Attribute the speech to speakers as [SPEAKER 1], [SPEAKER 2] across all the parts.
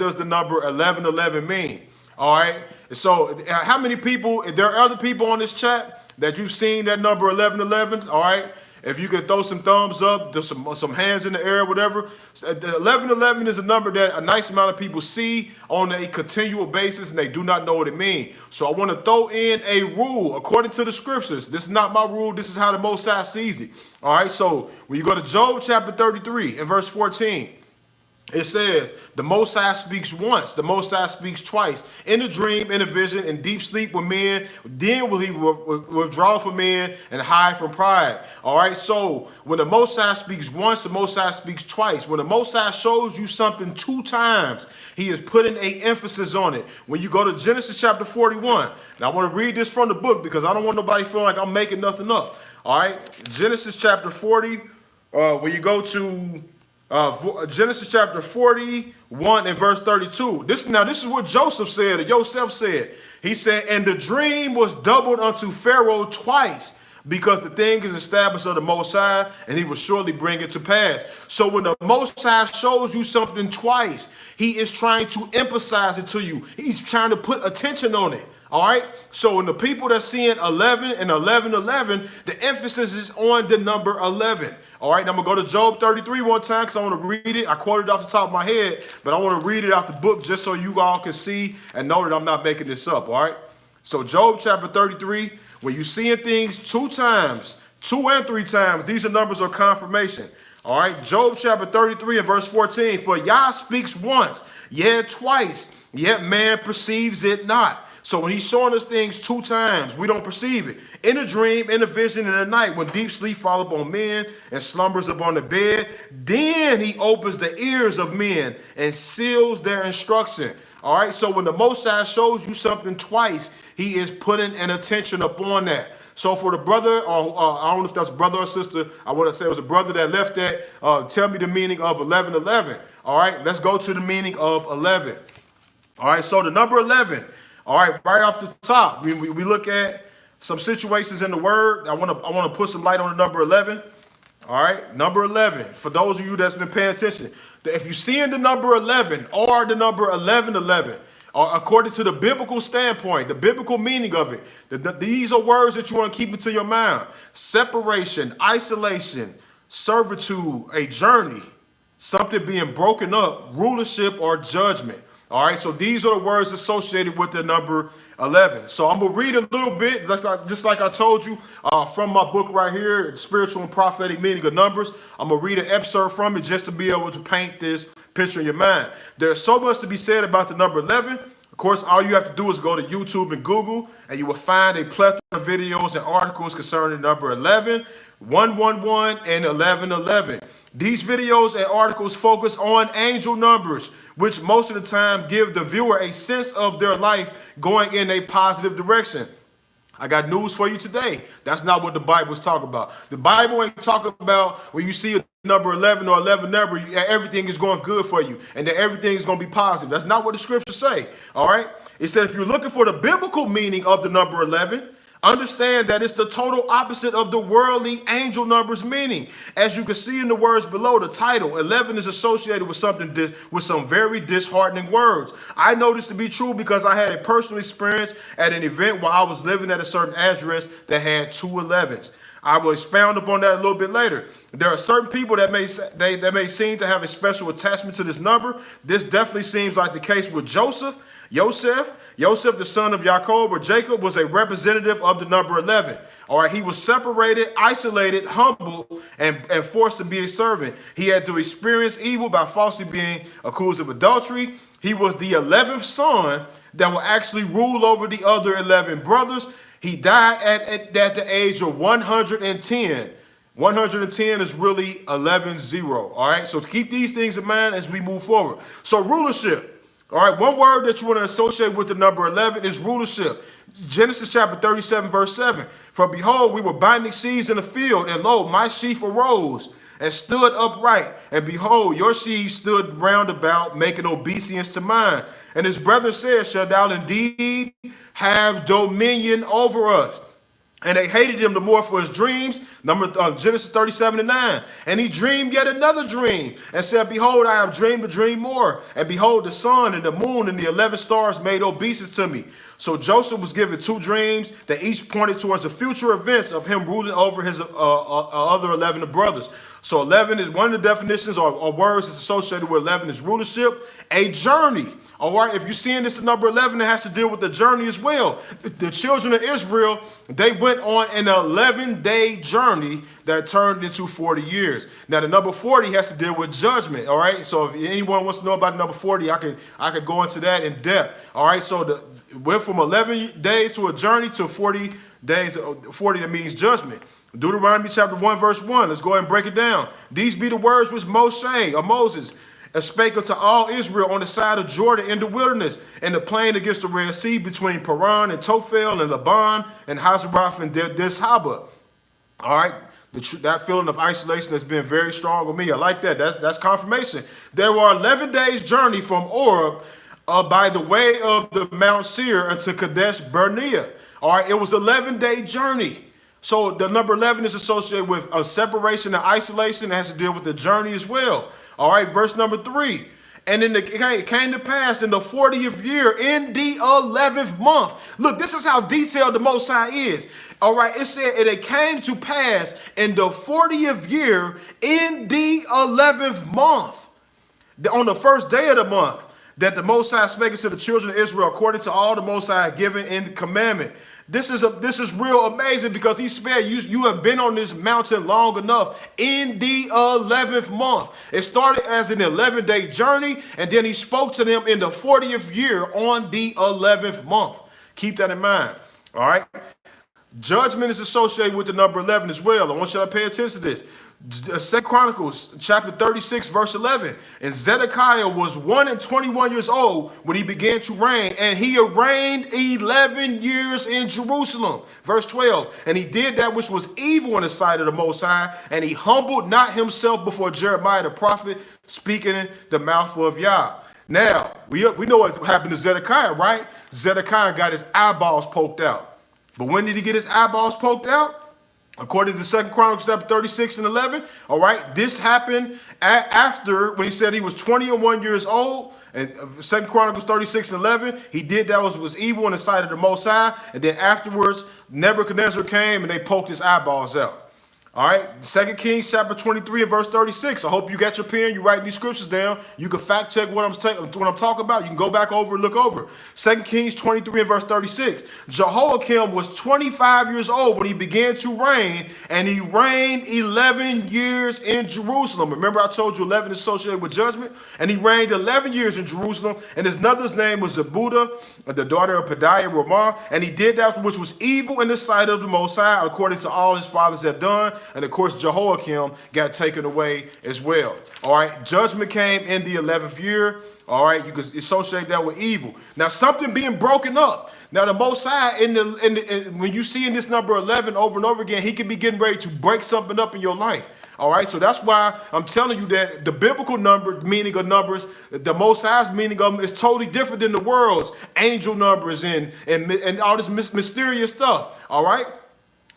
[SPEAKER 1] does the number 1111 mean? All right. So how many people, if there are other people on this chat that you've seen that number 1111, all right? If you could throw some thumbs up, there's some hands in the air, whatever. So the 1111 is a number that a nice amount of people see on a continual basis and they do not know what it means. So I want to throw in a rule according to the scriptures. This is not my rule. This is how the Most High sees it. All right. So when you go to Job chapter 33 and verse 14, it says, the Most High speaks once, the Most High speaks twice, in a dream, in a vision, in deep sleep with men, then will he withdraw from men and hide from pride. All right, so when the Most High speaks once, the Most High speaks twice. When the Most High shows you something 2 times, he is putting an emphasis on it. When you go to Genesis chapter 41, now I want to read this from the book because I don't want nobody feeling like I'm making nothing up. All right, Genesis chapter 40, when you go to Genesis chapter 41 and verse 32. This is what Joseph said, or Joseph said. He said, and the dream was doubled unto Pharaoh twice, because the thing is established of the Most High, and he will surely bring it to pass. So when the Most High shows you something twice, he is trying to emphasize it to you. He's trying to put attention on it. All right. So when the people that's seeing 11 and 1111, the emphasis is on the number 11. All right. I'm going to go to Job 33 one time because I want to read it. I quoted it off the top of my head, but I want to read it out the book just so you all can see and know that I'm not making this up. All right. So Job chapter 33, when you're seeing things 2 times, 2 and 3 times, these are numbers of confirmation. All right. Job chapter 33 and verse 14. For Yah speaks once, yet twice, yet man perceives it not. So when he's showing us things 2 times, we don't perceive it. In a dream, in a vision, in the night, when deep sleep fall upon men and slumbers upon the bed, then he opens the ears of men and seals their instruction. All right. So when the Most High shows you something twice, he is putting an attention upon that. So for the brother, I don't know if that's brother or sister, I want to say it was a brother that left that, tell me the meaning of 1111. All right. Let's go to the meaning of 11. All right. So the number 11. All right, right off the top, we look at some situations in the word. I want to put some light on the number 11. All right, number 11. For those of you that's been paying attention, if you see in the number 11 or the number 1111, or according to the biblical standpoint, the biblical meaning of it, these are words that you want to keep into your mind: separation, isolation, servitude, a journey, something being broken up, rulership, or judgment. All right, so these are the words associated with the number 11. So I'm going to read a little bit, just like I told you, from my book right here, Spiritual and Prophetic Meaning of Numbers. I'm going to read an excerpt from it just to be able to paint this picture in your mind. There's so much to be said about the number 11. Of course, all you have to do is go to YouTube and Google, and you will find a plethora of videos and articles concerning the number 11, 111, and 1111. These videos and articles focus on angel numbers, which most of the time give the viewer a sense of their life going in a positive direction. I got news for you today. That's not what the Bible is talking about. The Bible ain't talking about when you see a number 11 or 11 number, everything is going good for you and that everything is going to be positive. That's not what the scriptures say. All right. It said if you're looking for the biblical meaning of the number 11, understand that it's the total opposite of the worldly angel numbers meaning. As you can see in the words below, the title 11 is associated with with some very disheartening words. I know this to be true because I had a personal experience at an event while I was living at a certain address that had 2 11s. I will expound upon that a little bit later. There are certain people that may seem to have a special attachment to this number. This definitely seems like the case with Joseph, the son of Jacob, or Jacob, was a representative of the number 11. All right, he was separated, isolated, humble, and forced to be a servant. He had to experience evil by falsely being accused of adultery. He was the 11th son that will actually rule over the other 11 brothers. He died at the age of 110. 110 is really 11-0. All right, so keep these things in mind as we move forward. So rulership. All right, one word that you want to associate with the number 11 is rulership. Genesis chapter 37, verse 7. For behold, we were binding seeds in the field, and lo, my sheaf arose and stood upright. And behold, your sheep stood round about, making obeisance to mine. And his brethren said, shalt thou indeed have dominion over us? And they hated him the more for his dreams. Genesis 37:9. And he dreamed yet another dream and said, behold, I have dreamed a dream more. And behold, the sun and the moon and the 11 stars made obeisance to me. So Joseph was given 2 dreams that each pointed towards the future events of him ruling over his other 11 brothers. So 11 is one of the definitions or words that's associated with 11 is rulership, a journey. All right, if you're seeing this in number 11, it has to deal with the journey as well. The children of Israel, they went on an 11-day journey that turned into 40 years. Now, the number 40 has to deal with judgment. All right, so if anyone wants to know about the number 40, I could go into that in depth. All right, so went from 11 days to a journey to 40 days. 40 that means judgment. Deuteronomy chapter 1, verse 1. Let's go ahead and break it down. These be the words which Moses spake unto all Israel on the side of Jordan in the wilderness, in the plain against the Red Sea, between Paran and Tophel and Laban and Hazeroth and Dishaba. All right, that feeling of isolation has been very strong with me. I like that. That's confirmation. There were 11 days journey from Oreb by the way of the Mount Seir unto Kadesh Barnea. All right, it was 11-day journey. So the number 11 is associated with a separation and isolation. It has to deal with the journey as well. All right, verse number 3. And it came to pass in the 40th year, in the 11th month. Look, this is how detailed the Most High is. All right, it said, and it came to pass in the 40th year, in the 11th month, on the first day of the month, that the Most High spake to the children of Israel according to all the Most High had given in the commandment. This is real amazing because he spared you. You have been on this mountain long enough in the 11th month. It started as an 11-day journey, and then he spoke to them in the 40th year on the 11th month. Keep that in mind. All right. Judgment is associated with the number 11 as well. I want you to pay attention to this. 2 Chronicles chapter 36 verse 11. And Zedekiah was 121 years old when he began to reign, and he reigned 11 years in Jerusalem. Verse 12. And he did that which was evil in the sight of the Most High, and he humbled not himself before Jeremiah the prophet, speaking in the mouth of Yah. Now, we know what happened to Zedekiah, right? Zedekiah got his eyeballs poked out. But when did he get his eyeballs poked out? According to 2 Chronicles chapter 36 and 11, all right, this happened after when he said he was 21 years old. And 2 Chronicles 36 and 11, he did that was evil in the sight of the Most High. And then afterwards, Nebuchadnezzar came and they poked his eyeballs out. All right, 2 Kings chapter 23 and verse 36. I hope you got your pen. You writing these scriptures down. You can fact check what I'm talking about. You can go back over and look over. 2 Kings 23 and verse 36. Jehoiakim was 25 years old when he began to reign, and he reigned 11 years in Jerusalem. Remember I told you 11 is associated with judgment? And he reigned 11 years in Jerusalem, and his mother's name was Zebudah, the daughter of Pedaiah Ramah, and he did that which was evil in the sight of the Most High, according to all his fathers had done. And of course, Jehoiakim got taken away as well. All right, judgment came in the 11th year. All right, you can associate that with evil. Now, something being broken up. Now, the Most High, when you see in this number 11 over and over again, he can be getting ready to break something up in your life. All right, so that's why I'm telling you that the biblical meaning of numbers, the Most High's meaning of them is totally different than the world's angel numbers and all this mysterious stuff. All right.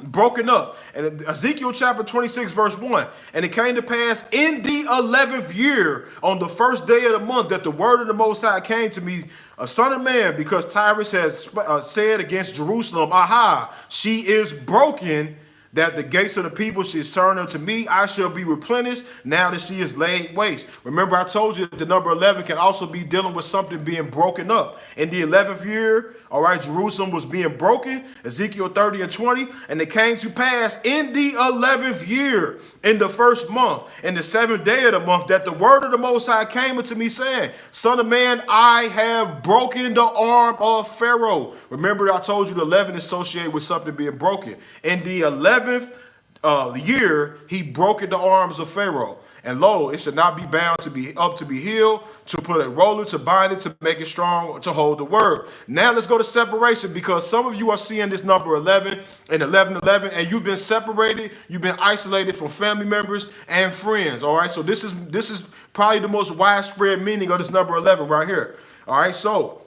[SPEAKER 1] Broken up. And Ezekiel chapter 26 verse 1. And it came to pass in the 11th year, on the first day of the month, that the word of the Most High came to me, a son of man, because Tyrus has said against Jerusalem, aha, she is broken, that the gates of the people should turn unto me. I shall be replenished now that she is laid waste. Remember, I told you that the number 11 can also be dealing with something being broken up. In the 11th year, all right, Jerusalem was being broken, Ezekiel 30 and 20, and it came to pass in the 11th year, in the first month, in the 7th day of the month, that the word of the Most High came unto me, saying, Son of man, I have broken the arm of Pharaoh. Remember, I told you the 11 is associated with something being broken. In the 11th year, he broke the arms of Pharaoh. And lo, it should not be bound to be healed, to put a roller, to bind it, to make it strong, to hold the word. Now let's go to separation, because some of you are seeing this number 11 and 1111, and you've been separated, you've been isolated from family members and friends. All right, so this is probably the most widespread meaning of this number 11 right here. All right, so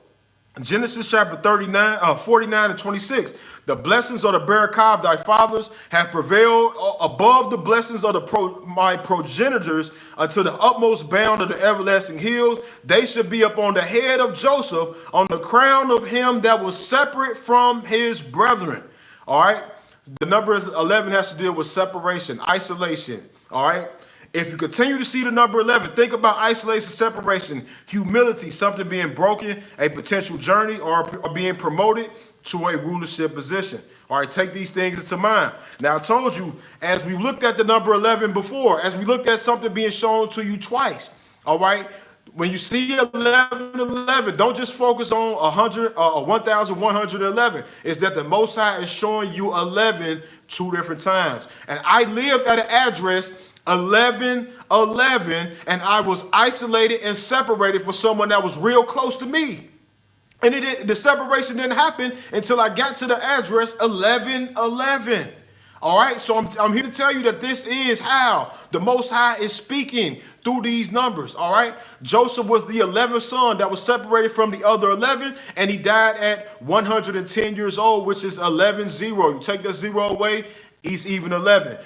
[SPEAKER 1] Genesis chapter 49 and 26. The blessings of the Berekah of thy fathers have prevailed above the blessings of my progenitors unto the utmost bound of the everlasting hills. They should be upon the head of Joseph, on the crown of him that was separate from his brethren. All right. The number 11 has to deal with separation, isolation. All right. If you continue to see the number 11, think about isolation, separation, humility, something being broken, a potential journey, or being promoted to a rulership position. All right, take these things into mind. Now, I told you, as we looked at the number 11 before, as we looked at something being shown to you twice, all right, when you see 1111, don't just focus on 1111. It's that the Most High is showing you 11 two different times. And I lived at an address 1111, and I was isolated and separated from someone that was real close to me. And the separation didn't happen until I got to the address 1111. All right, so I'm here to tell you that this is how the Most High is speaking through these numbers. All right, Joseph was the 11th son that was separated from the other 11, and he died at 110 years old, which is 11-0. You take that 0 away, he's even 11.